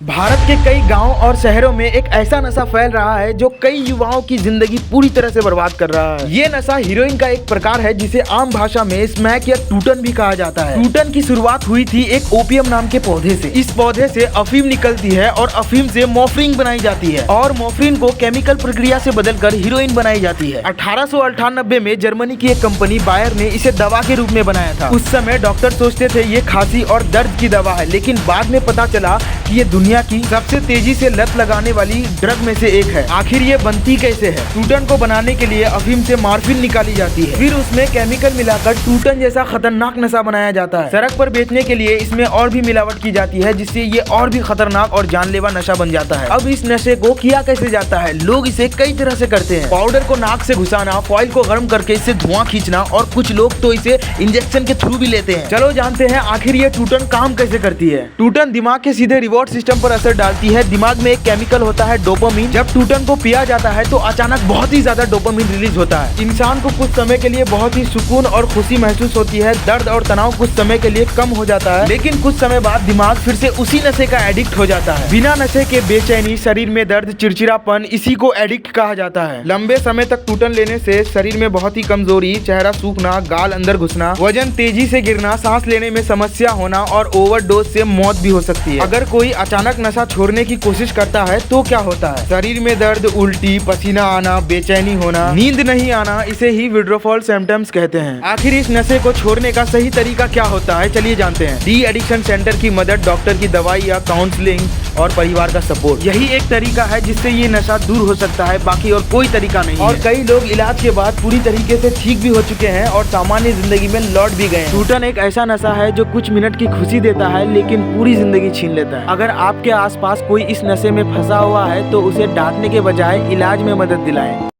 भारत के कई गांव और शहरों में एक ऐसा नशा फैल रहा है जो कई युवाओं की जिंदगी पूरी तरह से बर्बाद कर रहा है। ये नशा हीरोइन का एक प्रकार है जिसे आम भाषा में स्मैक या टूटन भी कहा जाता है। टूटन की शुरुआत हुई थी एक ओपियम नाम के पौधे से। इस पौधे से अफीम निकलती है और अफीम से मोफरिन बनाई जाती है और मोफरिन को केमिकल प्रक्रिया से बदलकर हीरोइन बनाई जाती है। 1898 में जर्मनी की एक कंपनी बायर ने इसे दवा के रूप में बनाया था। उस समय डॉक्टर सोचते थे ये खांसी और दर्द की दवा है, लेकिन बाद में पता चला कि ये दुनिया की सबसे तेजी से लत लगाने वाली ड्रग में से एक है। आखिर ये बनती कैसे है? टूटन को बनाने के लिए अफीम से मॉर्फिन निकाली जाती है, फिर उसमें केमिकल मिलाकर टूटन जैसा खतरनाक नशा बनाया जाता है। सड़क पर बेचने के लिए इसमें और भी मिलावट की जाती है, जिससे ये और भी खतरनाक और जानलेवा नशा बन जाता है। अब इस नशे को किया कैसे जाता है? लोग इसे कई तरह से करते हैं। पाउडर को नाक से घुसाना, फॉइल को गर्म करके इससे धुआं खींचना और कुछ लोग तो इसे इंजेक्शन के थ्रू भी लेते हैं। चलो जानते हैं आखिर ये टूटन काम कैसे करती है। टूटन दिमाग के सीधे रिवॉर्ड सिस्टम पर असर डालती है। दिमाग में एक केमिकल होता है डोपामिन। जब टूटन को पिया जाता है तो अचानक बहुत ही ज्यादा डोपामिन रिलीज होता है। इंसान को कुछ समय के लिए बहुत ही सुकून और खुशी महसूस होती है। दर्द और तनाव कुछ समय के लिए कम हो जाता है, लेकिन कुछ समय बाद दिमाग फिर से उसी नशे का एडिक्ट हो जाता है। बिना नशे के बेचैनी, शरीर में दर्द, चिड़चिड़ापन, इसी को एडिक्ट कहा जाता है। लंबे समय तक टूटन लेने से शरीर में बहुत ही कमजोरी, चेहरा सूखना, गाल अंदर घुसना, वजन तेजी से गिरना, सांस लेने में समस्या होना और ओवरडोज से मौत भी हो सकती है। अगर कोई अचानक नशा छोड़ने की कोशिश करता है तो क्या होता है? शरीर में दर्द, उल्टी, पसीना आना, बेचैनी होना, नींद नहीं आना, इसे ही विड्रोफॉल सिम्टम्स कहते हैं। आखिर इस नशे को छोड़ने का सही तरीका क्या होता है? चलिए जानते हैं। डी एडिक्शन सेंटर की मदद, डॉक्टर की दवाई या काउंसलिंग और परिवार का सपोर्ट, यही एक तरीका है जिससे ये नशा दूर हो सकता है। बाकी और कोई तरीका नहीं है। और कई लोग इलाज के बाद पूरी तरीके से ठीक भी हो चुके हैं और सामान्य जिंदगी में लौट भी गए हैं। टूटन एक ऐसा नशा है जो कुछ मिनट की खुशी देता है लेकिन पूरी जिंदगी छीन लेता है। अगर आपके आसपास कोई इस नशे में फंसा हुआ है तो उसे डांटने के बजाय इलाज में मदद दिलाएं।